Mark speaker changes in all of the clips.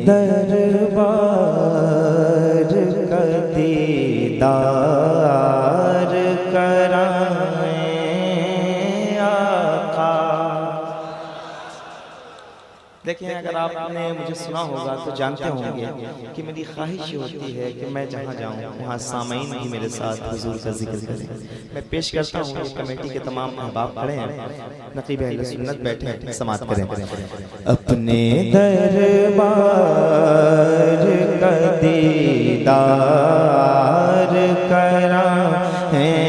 Speaker 1: दरबार का दीदार कराएं आका। देखिए, अगर आपने मुझे सुना होगा तो जानते होंगे कि मेरी ख्वाहिश होती है कि मैं जहाँ जाऊँ वहाँ सामईन भी मेरे साथ हुजूर का जिक्र करें। मैं पेश करता हूँ, कमेटी के तमाम अहबाब खड़े हैं, नकीब अहले सुन्नत बैठे हैं, समाअत करें। अपने दरबार का दीदार कराएं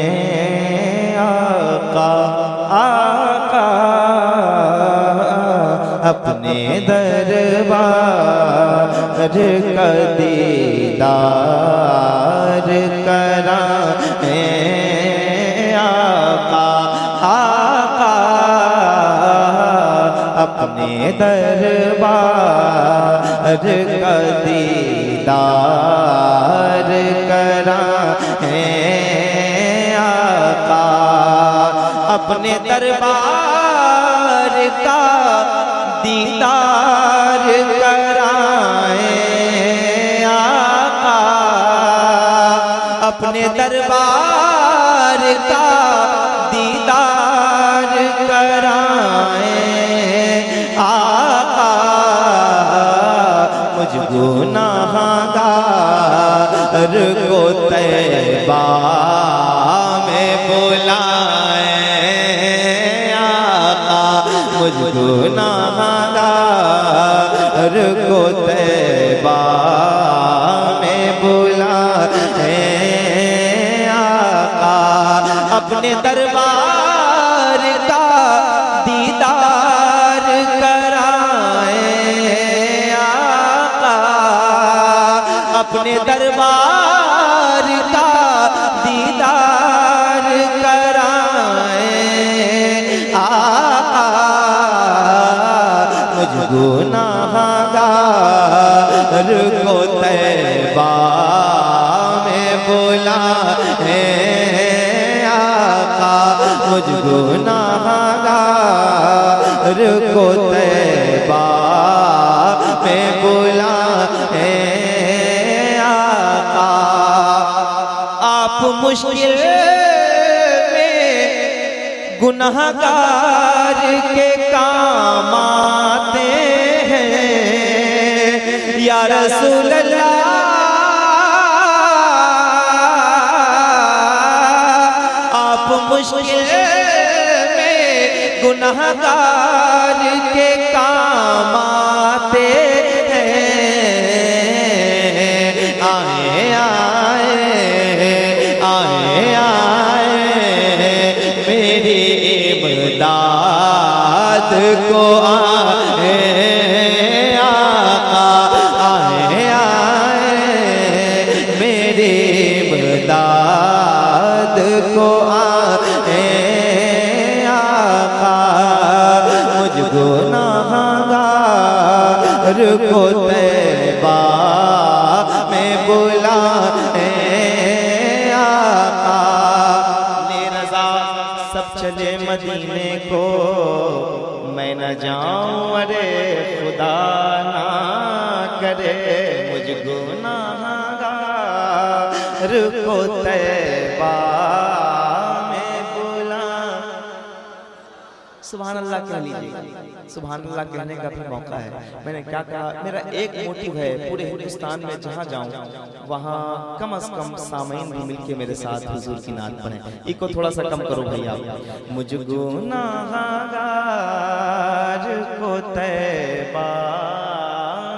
Speaker 1: आका आका। अपने दरबार का दीदार कराएं आका आका। अपने दरबार का दीदार कराएं आका। अपने दरबार का दीदार कराएं आका। अपने दरबार का दीदार कराएं आका। मुझ गुनाहगार को तैबा में बुलाएं आका। मुझ गुनाहगार को तैबा में बुलाएं आका। अपने दरबार का दीदार कराएं आका। अपने दरबार का दीदार कराएं आका। मुझ गुनाहगार को तैबा में बुलाएं आका। मुझ गुनाहगार को तैबा में बुलाएं आका। आप मुश्किल में गुनाहगार के काम आते हैं या रसूल अल्लाह। आप मुश्किल में गुनाहगार के काम आते हैं। आए आए आए आए मेरी इमदाद को आए आका। आए आए मेरी इमदाद को आए आका। मुझ गुनाहगार को तैबा में बुलाएं आका। ले रज़ा सब चले मदीने को, मैं न जाऊं अरे खुदा ना करे। मुझ गुनाहगार को तैबा में बुला। सुभान अल्लाह कह लीजिए, सुभान अल्लाह कहने का भी मौका है। मैंने क्या कहा, मेरा एक मोटिव है पूरे हिंदुस्तान में जहाँ जाऊँ वहाँ कम से कम सामईन भी मिलके मेरे साथ हुजूर की नात पढ़ें। इसको थोड़ा सा कम करो भैया। मुझ गुनाहगार को तैबा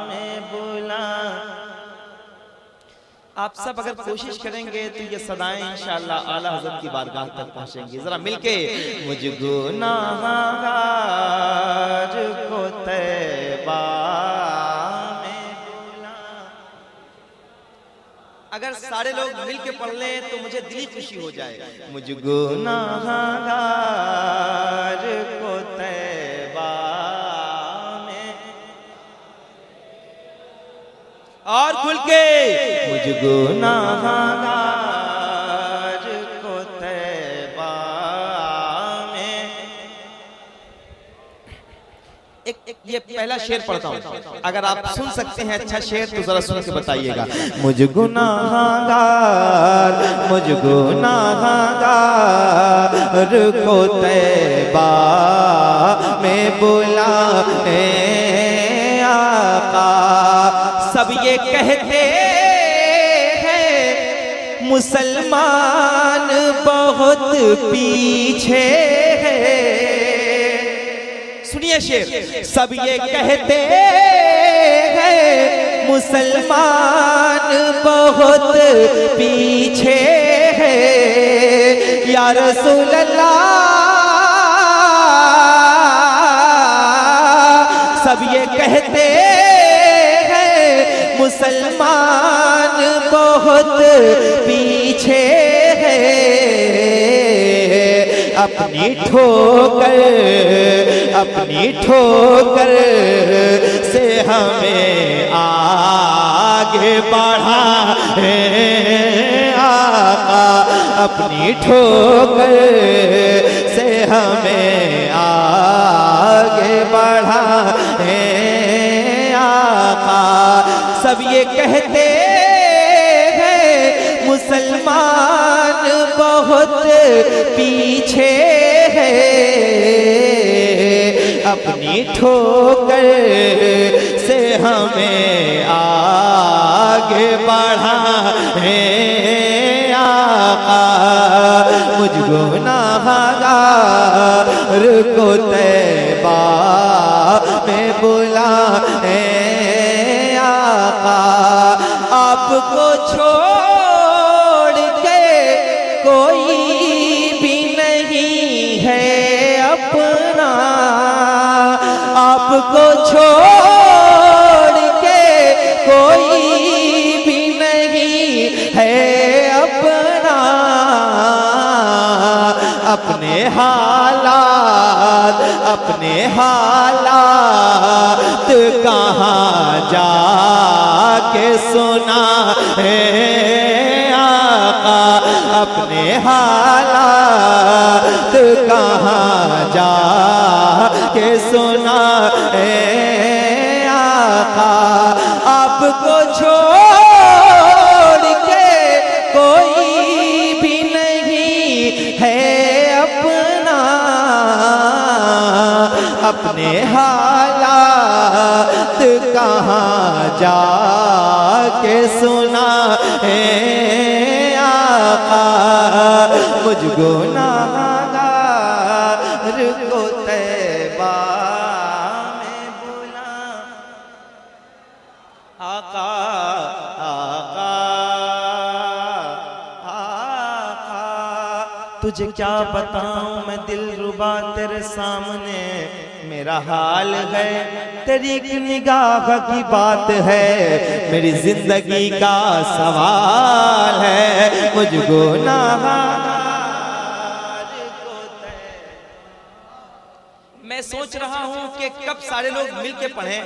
Speaker 1: में बुला। आप सब अगर कोशिश करेंगे तो ये सदाएं इंशाअल्लाह आला हज़रत की बारगाह तक पहुंचेंगी। जरा मिलके मुझ गुनाहगार को तैबा में बुला। अगर सारे लोग मिलके पढ़ लें तो मुझे दिली खुशी हो जाए। मुझ गुनाहगार को तैबा में और खुल के मुझ गुनाहगार को तैबा में एक ये पहला शेर पढ़ता हूँ, अगर आप सुन सकते हैं अच्छा शेर तो जरा सुन के बताइएगा। मुझ गुनाहगार को तैबा में बुलाए आका। सब ये कहते हैं मुसलमान बहुत पीछे है। सुनिए शेर, सब ये कहते हैं मुसलमान बहुत पीछे है। या रसूल अल्लाह, सब ये कहते हैं मुसलमान बहुत पीछे है। अपनी ठोकर से हमें आगे बढ़ा है आका। अपनी ठोकर से हमें आगे बढ़ा है आका। सब ये कहते हैं मुसलमान बहुत पीछे है। अपनी ठोकर से हमें आगे बढ़ा है आका। मुझ गुनाहगार को तैबा में बुलाए आका। आपको छोड़ के कोई भी नहीं है अपना। आपको छोड़ के कोई भी नहीं है अपना। अपने हालात कहाँ जाके सुना है आका। अपने हालात कहाँ जाके सुना है आका। आपको छोड़ के कोई भी नहीं है अपना। अपने हालात कहाँ जाके सुना है आका। मुझ गुनाहगार को तैबा में बुला आका। आका आका तुझे क्या बताऊं मैं दिलरुबा तेरे सामने मेरा हाल है। तेरी एक निगाह की बात है, मेरी जिंदगी का सवाल है। मुझ गुनाहगार को मैं सोच रहा हूँ कि कब सारे लोग मिलके पढ़ें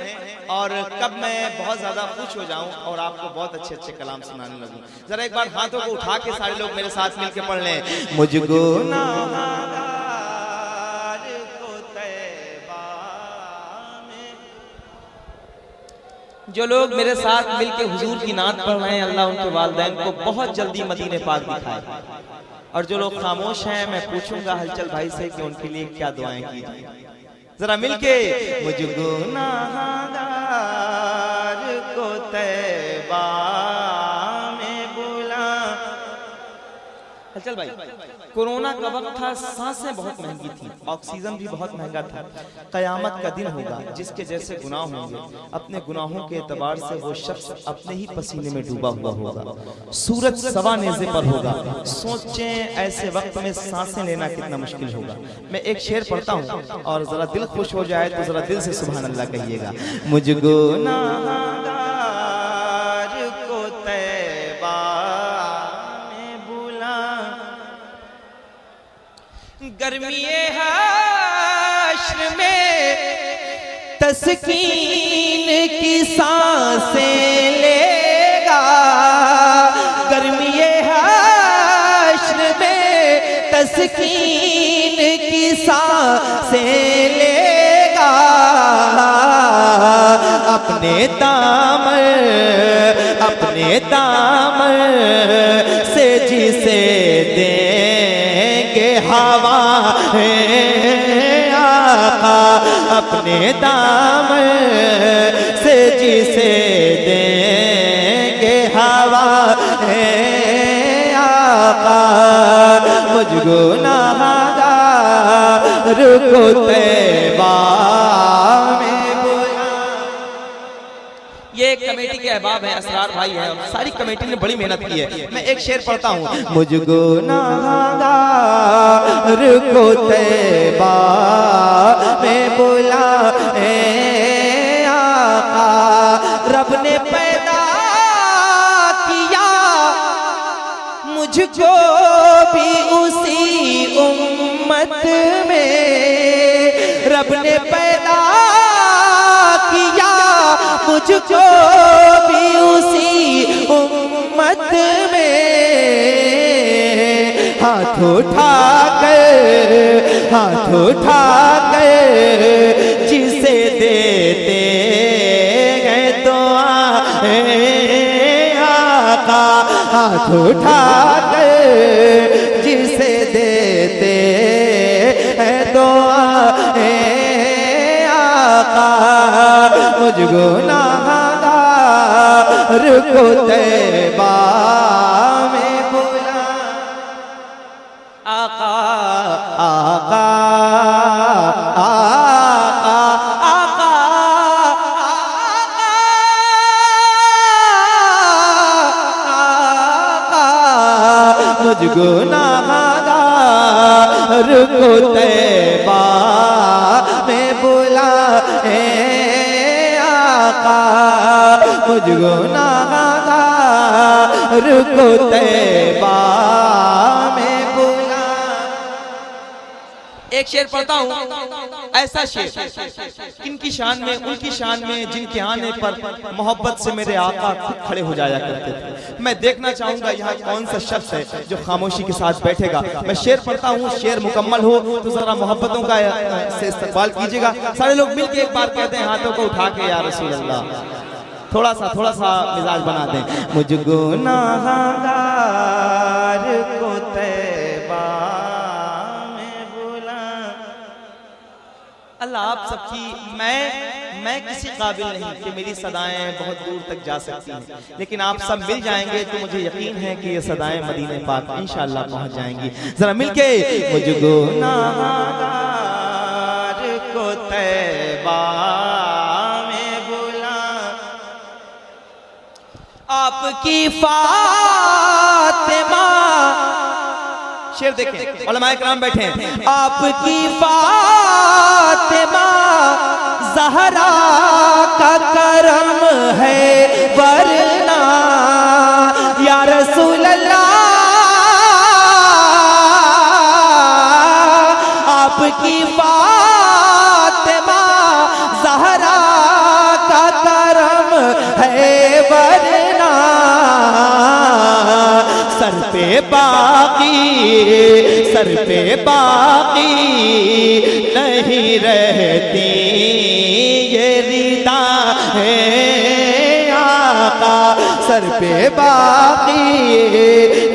Speaker 1: और कब मैं बहुत ज्यादा खुश हो जाऊं और आपको बहुत अच्छे अच्छे कलाम सुनाने लगूं। जरा एक बार हाथों को उठा के सारे लोग मेरे साथ मिलके पढ़ लें। मुझ गुनाहगार को तैबा में। जो लोग मेरे साथ मिलके हुजूर की नात पढ़ रहे हैं, अल्लाह उनके वालिदैन को बहुत जल्दी मदीने पाक दिखाए। और जो लोग खामोश हैं, मैं पूछूंगा हलचल भाई से कि उनके लिए क्या दुआएं की जाए। जरा मिलके मुझ गुनाहगार को तैबा में बुला। चल भाई, कोरोना का वक्त था, सांसें बहुत महंगी थी, ऑक्सीजन भी बहुत महंगा था। कयामत का दिन होगा जिसके जैसे गुनाह होंगे, अपने गुनाहों के एतबार से वो शख्स अपने ही पसीने में डूबा हुआ होगा। सूरज सवा नेज़े पर होगा। सोचें ऐसे वक्त में सांसें लेना कितना मुश्किल होगा। मैं एक शेर पढ़ता हूँ और जरा दिल खुश हो जाए तो जरा दिल से सुभान अल्लाह कहिएगा। मुझ गुनाहगार को तैबा में बुला। गर्मीए हाश्र में तस्कीन की सांसें लेगा। गर्मीए हाश्र में तस्कीन की सांसें लेगा। अपने दाम से जिसे देंगे हवा है आका, अपने दाम से जिसे देंगे हवा है आका, मुझ गुनाहगार को तैबा में बुला। ये कमेटी के अहबाब हैं, असरार भाई है, सारी कमेटी ने बड़ी मेहनत की है। मैं एक शेर पढ़ता हूँ। मुझ गुनाहगार को तैबा में बुला ए आका, रब ने पैदा किया मुझको भी उसी उम्मत में, रब ने पैदा किया मुझको भी उसी उम्मत में, हाथ उठा कर जिसे देते हैं दुआ आका, हाथ उठा कर जिसे देते हैं दुआ आका, मुझ गुनाहगार को तैबा में बुला। आका आका आका आका आका, मुझ गुनाहगार को तैबा में बुला ए आका, मुझ गुनाहगार को तैबा में बुला। एक शेर पढ़ता हूँ, ऐसा शेर किनकी शान में, उनकी शान में जिनके आने पर मोहब्बत से मेरे आका खुद खड़े हो जाया करते थे। मैं देखना चाहूंगा यहाँ कौन सा शख्स है जो खामोशी के साथ बैठेगा। मैं शेर पढ़ता हूँ, शेर मुकम्मल हो तो जरा मोहब्बतों का से इस्तकबाल कीजिएगा। सारे लोग मिलकर एक बार कहते हैं हाथों को उठा के या रसूल अल्लाह, थोड़ा सा मिजाज बना दें। मुझ गुनाहगार को तैबा में बुला। अल्लाह आप सबकी, मैं किसी काबिल नहीं कि मेरी सदाएं बहुत दूर तक जा सकती हैं, लेकिन आप सब मिल जाएंगे तो मुझे यकीन है कि ये सदाएं मदीने पाक इंशाअल्लाह पहुंच जाएंगी। जरा मिलके मुझ गुनाहगार को तैबा में बुला, आपकी फातिमा। शेर देखें, उलमाए किराम बैठे हैं। आपकी फातिमा ज़हरा का करम है वरना या रसूल अल्लाह, आपकी फातिमा ज़हरा का करम है वरना सर पे बाकी नहीं रहती ये रिदा है आका, सर पे बाकी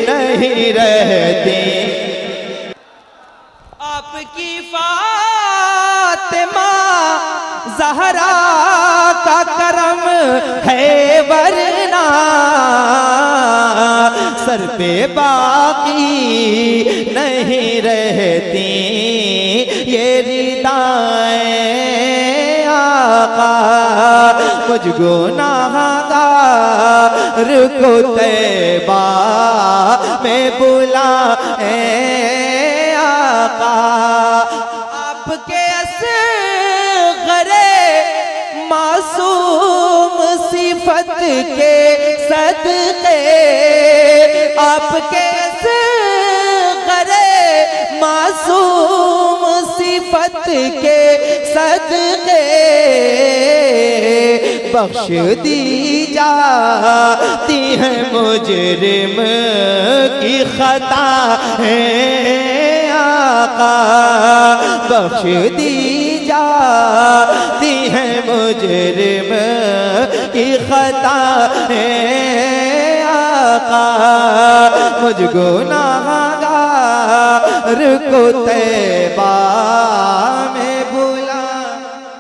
Speaker 1: नहीं रहती। आपकी फातिमा ज़हरा का करम है वरना सर पे बाकी नहीं रहती ये रिदाएं आका, मुझ गुनाहगार को तैबा में बुला ए आका। आपके असग़रे मासूम सिफत के सदक़े, आपके असग़रे मासूम सिफत के सदक़े बख्श दी जाती है मुजरिम की खता है आका, बख्श दी जाती है मुजरिम की खता है आका, मुझ गुनाहगार को तैबा में बुला।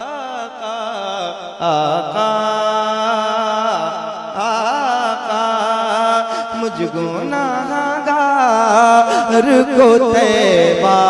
Speaker 1: आका आका आका, मुझ गुनाहगार को तैबा